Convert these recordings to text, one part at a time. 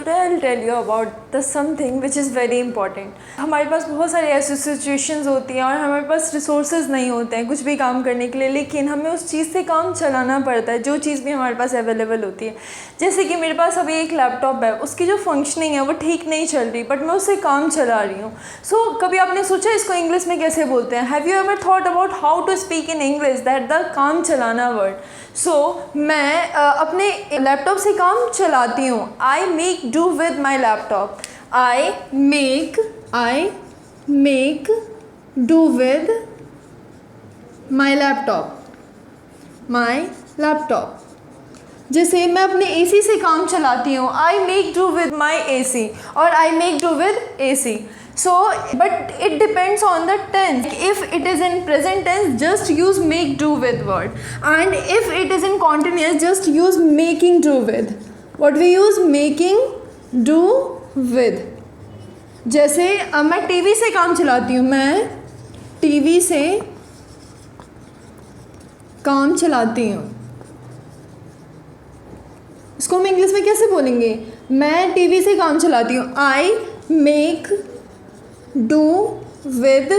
I'll tell you about the something which is very important. हमारे पास बहुत सारी ऐसी सिचुएशंस होती हैं और हमारे पास रिसोर्सेज नहीं होते हैं कुछ भी काम करने के लिए, लेकिन हमें उस चीज़ से काम चलाना पड़ता है जो चीज़ भी हमारे पास अवेलेबल होती है। जैसे कि मेरे पास अभी एक लैपटॉप है, उसकी जो फंक्शनिंग है वो ठीक नहीं चल रही, बट मैं उससे काम चला रही हूँ। सो कभी आपने सोचा इसको इंग्लिश में कैसे बोलते हैं? Have you ever thought about how to speak in English that the काम चलाना वर्ड? सो मैं अपने लैपटॉप से काम चलाती हूँ। I make do with my laptop. I make do with my laptop. जैसे मैं अपने AC से काम चलाती हूँ, I make do with my AC और I make do with AC. So, but it depends on the tense. If it is in present tense, just use make do with word. And if it is in continuous, just use making do with. What we use? Making do with. जैसे मैं TV से काम चलाती हूँ, मैं TV से काम चलाती हूँ। इसको हम इंग्लिश में कैसे बोलेंगे? मैं TV से काम चलाती हूँ। I make do with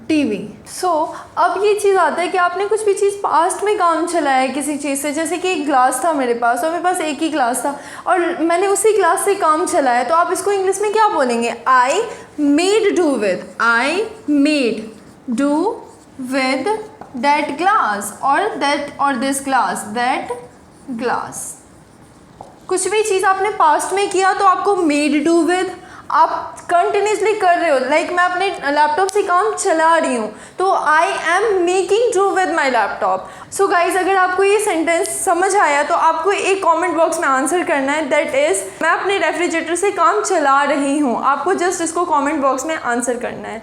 TV. सो अब ये चीज़ आता है कि आपने कुछ भी चीज़ पास्ट में काम चलाया है किसी चीज़ से, जैसे कि एक ग्लास था मेरे पास और मेरे पास एक ही ग्लास था और मैंने उसी ग्लास से काम चलाया, तो आप इसको इंग्लिश में क्या बोलेंगे? I made do with that glass और दिस ग्लास. कुछ भी चीज़ आपने पास्ट में किया तो आपको मेड डू विद, आप कंटिन्यूसली कर रहे हो, लाइक मैं अपने लैपटॉप से काम चला रही हूँ तो I am making do with my laptop. So guys, अगर आपको ये सेंटेंस समझ आया तो आपको एक कमेंट बॉक्स में आंसर करना है, दैट इज़ मैं अपने रेफ्रिजरेटर से काम चला रही हूँ. आपको जस्ट इसको कमेंट बॉक्स में आंसर करना है.